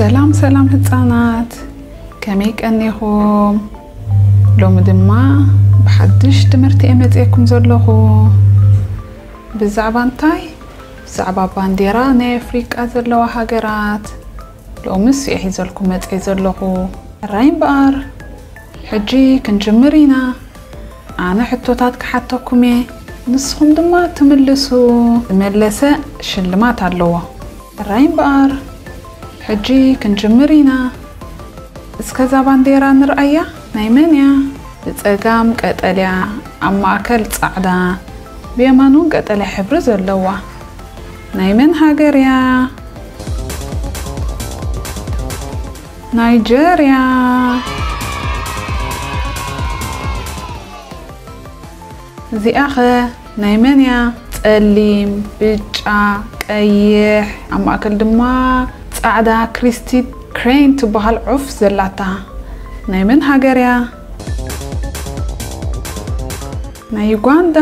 سلام هتصانات كميك أنيهم لو مدما بحدش تمرتي أمتيكم زلخو بالزعبانتاي زعبا بانديرا نافريكا زلوا هاجرات لو مس يحيزلكم متي زلخو راين بار حجي كنجمرينا أنا حطوتات حتىكمي نسخم دما تملسو ملسة شلمات علوا راين بار حجي كنجمرينا اسكذا بانديرا نرأيا نايمانيا بتقام قتليا أما أكل صعدا بيمانو قتلي حبر زلوا نايمن هاجريا نيجيريا زي أخي نايمانيا تقليم بيجا قيح أما أكل دما صعدا كريستي كرين تبهال عف زلاتا نايمن هاجريا نايوغاندا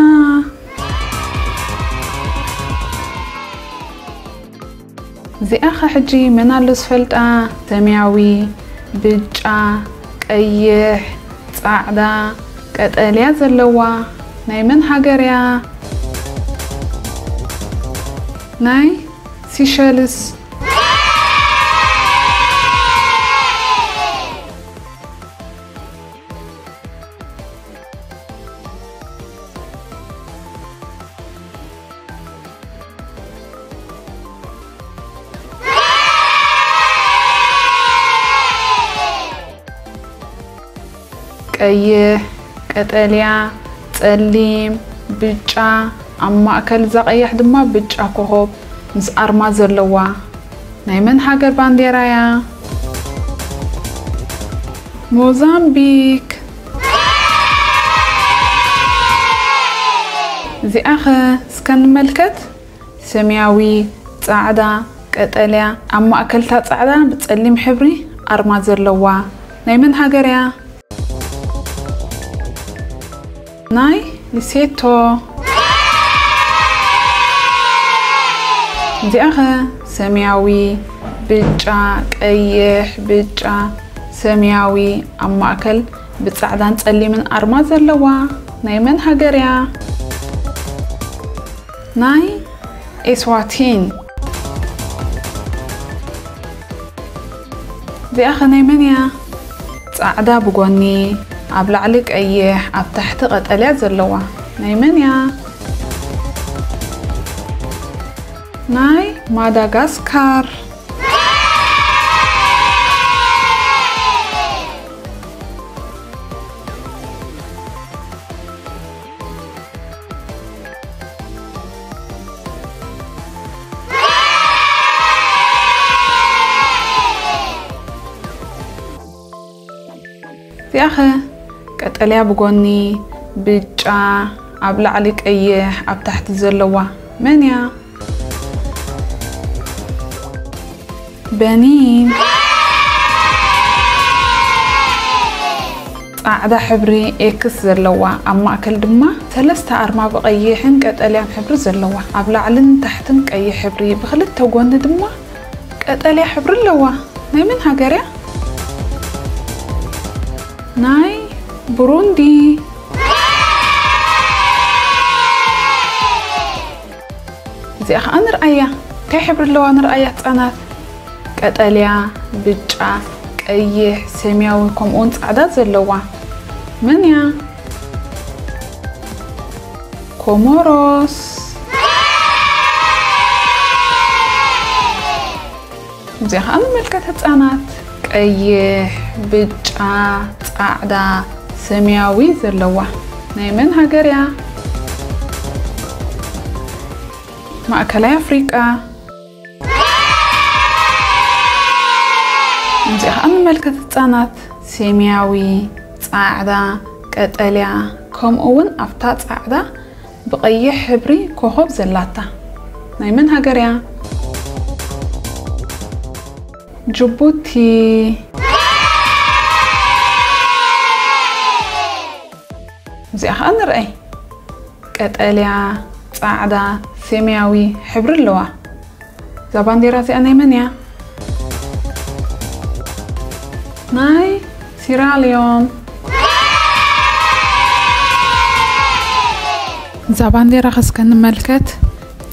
زي أخي حجي منالوس فلتا سمياوي بيجا قيح صعدا قتليا زلوا نايمن هاجريا ناي سيشيلس قيح قتليا صليم بيجا أما أكل زقيح دما بيجا كوكب مس أرما زلوا نايمن هاجر بانديرايا موزامبيك زي أخي سكن ملكت سمياوي صعدا قتليا أما أكلتا صعدا بتصليم حبري أرما زلوا نايمن هاجريا ناي لسيتو زي أخي سمياوي بيجا قيح بيجا سمياوي أما أكل بتصعدان تصلي من أرما زلوا نايمن هاجريا ناي إسواتين زي أخي نايمنيا تصعدا بقوني أبلع عليك أيح أب تحت قتليا زلوا نايمنيا ناي ماداغاسكار يا أخي قتليا بقوني بيجا أبلع عليك أيح أب تحت زلوا منيا بنين صعدا حبري إكس زلوا أما أكل دما ثلاثة أرما بقيحن قتليا حبر زلوا أبلع لن تحتن قي حبري بخلت توقون دما قتليا حبر اللوا نايمن هاجريا ناي بروندي زي أخ أنا رأيا كي حبر اللوا أنا رأيا تأنا قتليا بيجا قيح سمياوي كمون صعدا زلوا منيا كوموروس زي أخ أنا ملكت هتصانات قيح بيجا صعدا سمياوي زلوا نايمن هاجريا مأكلي أفريقيا زي أنا ملكت هتصانات سمياوي صعدا قتليا كم أون أفتات صعدا بقيح حبري كوكب زلاتا نايمن هاجريا جيبوتي زي أنا رأي قتليا صعدا سمياوي حبر اللوا زبانديرا زي أنا منيا ناي سيراليون. إذا بانديرا خسكن نملكت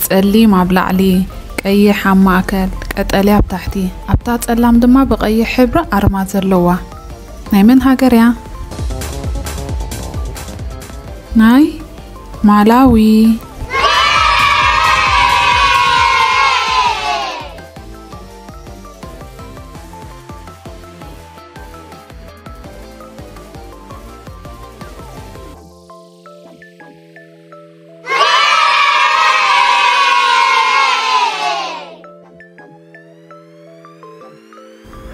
تسليم عبلعلي قيح عم ماكل قطليا بتحتي ابتا تصلام دما بقيح حبر ارما زلوا ناي من هاجر يا ناي مالاوي.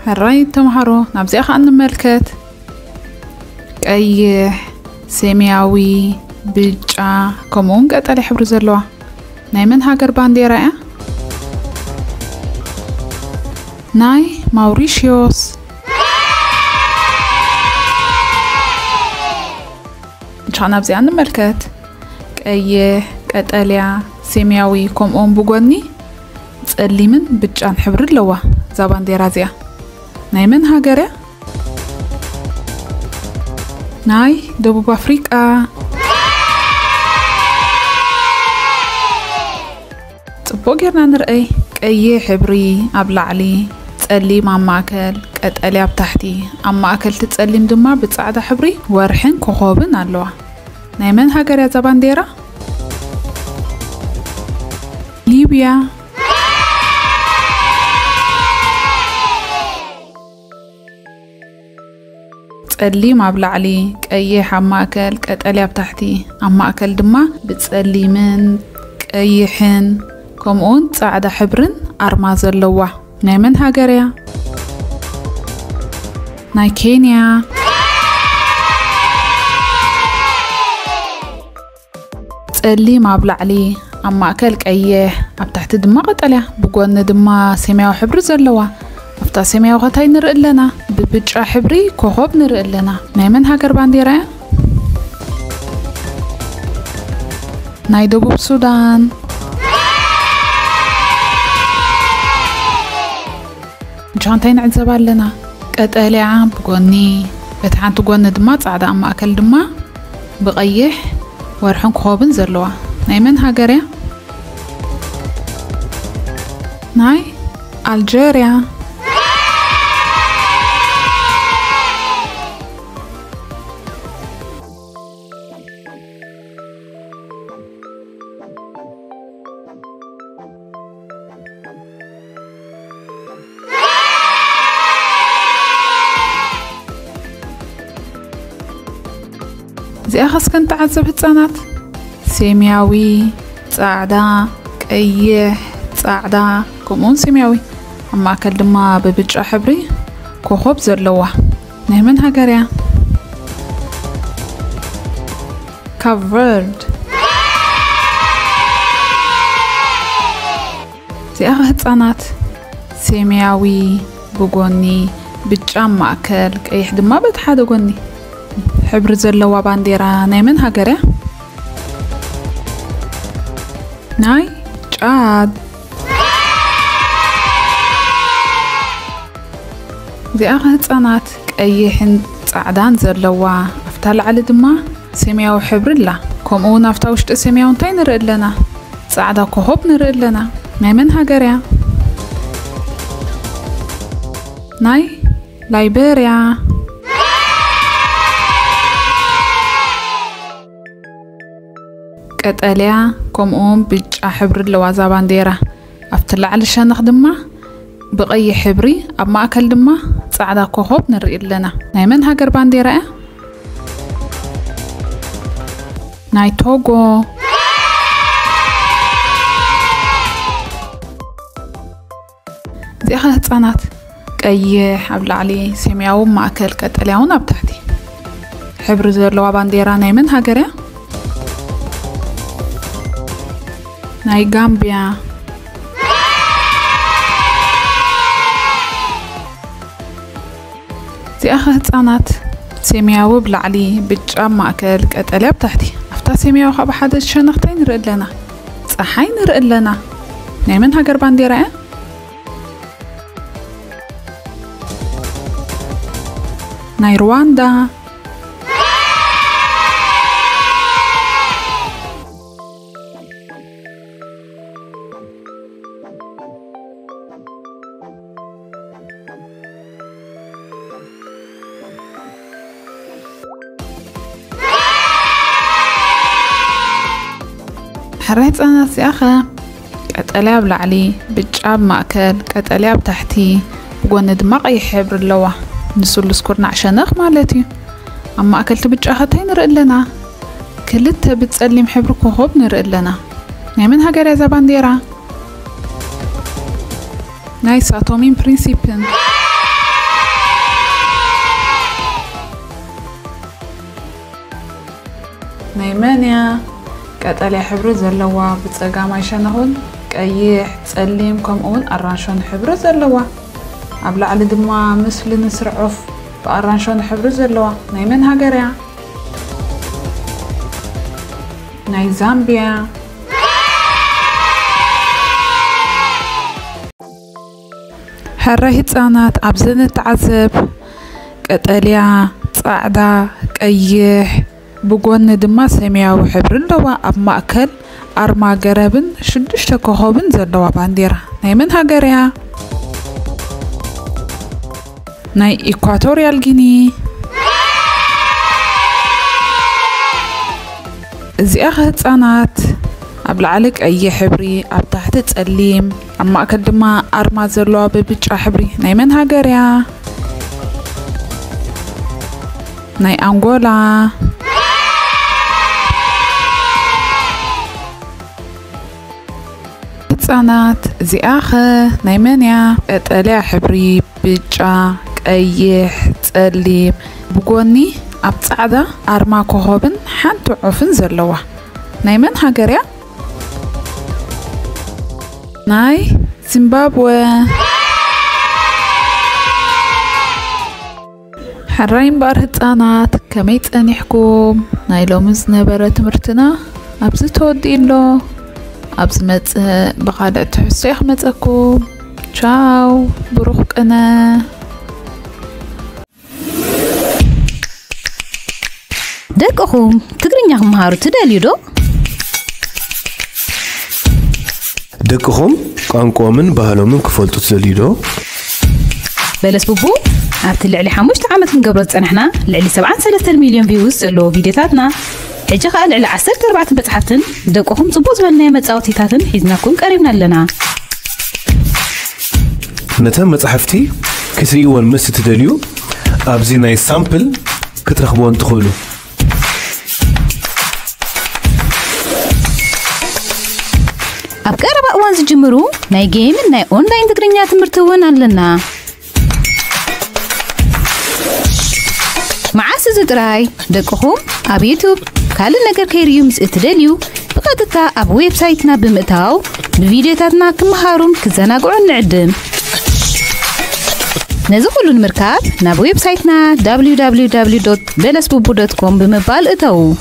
هراي تمهرو نابزي أخا نملكت قيح سيمياوي بيجا كمون قطلي حبر زلوا ناي من هاجر بانديرا يا ناي ماوريشيوس. نشان نابزي نملكت قيح قطليا سيمياوي كمون بغوني تسليمن بيجا حبر لوا زا بانديرا زيا ناي من هاجر ناي دبوب أفريقيا. تبوغيرنا نرأي قيح حبري أبلعلي تسليم عم ماكل قطليا بتحتي عم ماكل تتسليم دما بتصعد حبري ورحن كوخوبن ألوا ناي من هاجر يا زبانديرا ليبيا. تسليم عبلعلي قيح عم ماكل قطليا بتحتي عم ماكل دما بتسليمن قيحن كمون تصعد حبرن أرما زلوا ناي من هاجر يا ناي كينيا. تسليم عبلعلي عم ماكل قيح اب تحت دما قطليا بغون دما سيمياو حبر زلوا افتا سيمياو غتاي نرئ لنا ببجا حبري كوخوب نرئ لنا ناي من هاجر بانديرا ناي دبوب السودان. جانتين نعزب لنا قطليا بغوني بتحانت غون دما تصعد عم ماكل دما بقيح ورحن كوخوبن زلوا ناي من هاجر ناي ألجيريا. زي أخص كنت عزب هتسانات سيمياوي صعدا قيح صعدا كمون سيمياوي أما أكل دما ببجا حبري كوخوب زلوا ناي من هاجر يا كافرد. زي أخ هتسانات سيمياوي بغوني بجا ماكل قيح دما بتحاد غوني حبر زلوا بانديرا ناي من هاجر يا ناي جاد. زي أخ هتسانات قيحن صعدان زلوا أفتا العلي دما سيمياو حبر لا كمون أفتا وشت سيمياو انتاي نرئ لنا صعدا كوهوب نرئ لنا ناي من هاجر يا ناي لايبيريا. قطليا كمون بيجا حبر لوازا بانديرا أفتلع على شانخ دما بقي حبري أب ماكل دما صعدا كوخوب نرئ لنا ناي من هاجر بانديرا ناي توغو. زي أخذ هتصانات قيح أبلعلي سيمياو ماكل قطلياون أب تحتي حبر زلوا بانديرا ناي من هاجر ناي غامبيا. زي أخذ هتصانات سيمياو بلعلي بجا ماكل قطليا بتحتي أفتا سيمياو خاب حدا شنختين نرئ لنا صحاي نرئ لنا ناي من هاجر بانديرا ناي رواندا حريت أنا سياخة قطليا بلعلي بجاب مأكل قطليا بتحتي بقون دماغ أي حبر اللوة نسول سكورنا عشانخ مالتي أما أكلت بجاختين نرئ لنا كلتها بتسألي محبر كوخوب نرئ لنا نعملها قريزة بانديرا نايس أتومين برينسيبين نايمانيا قطليا حبر زلوا بتصقام عشانهون قيح تسليم كمون أرانشون حبر زلوا عبلا على دما مثل نسرعف بأرانشون حبر زلوا نايمن هاجريا ناي زامبيا حره هتصانات عبزن تعذب قطليا صعدا قيح بقون دما سمياوي حبر اللوا أب مأكل أرما قرابن شدشتا كوخوبن زلوا بانديرا نايمن هاجريا ناي إيكواتوريال غيني زي أخذت صانات أبلعلك أي حبري أب تحت تسليم أما أكل دما أرما زلوا ببجا حبري نايمن هاجريا ناي أنغولا صانات زي آخر نايمانيا قطليا حبري بجا قيح تسليم بقوني أب صعدا أرما كوخوبن حانتو عفن زلوا نايمن هاجريا ناي زيمبابوي حراين بار هتصانات كميت أنيحكم ناي لومز نبرة تمرتنا أبز تودي له أبز مت بقالة تحسيخ متأكم تشاو بروخك أنا دقهم تقرين مهارو تداليو دو دقهم قانقومن بهالومن كفلتو تداليو دو بلس بوبو عبت اللي حموشت عامت من قبل تسنحنا لعلي 7 مليون فيوز اللو فيديوهاتنا حجة قال على 14 بتحتن دقهم صبوز بالنا متصاوتيتاتن حيزناكم قريبنا لنا نتم مصحفتي كتريون مس تداليو ابزي ناي سامبل كترخبون تخولو أبقى أوان زجمرو ناي جيم ناي أونلاين تقرينيا تمرتون علنا مع سزدراي دقهم أب يوتيوب كل نجار كيريو مس اتداليو بقدرتا أب ويب سايتنا بمتاو بفيديوهاتنا كمهارون كزناقعون نعدم نزخلو المركات ناب ويب سايتنا www.belasbubu.com بمبال اتاو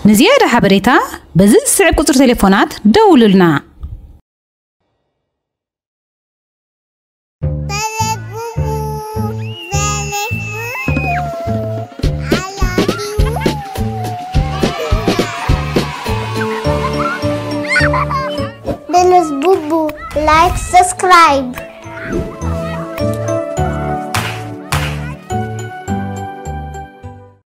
نزيادة حبريتا بزز سعب قطر تليفونات دوللنا Belasbubu, like, subscribe.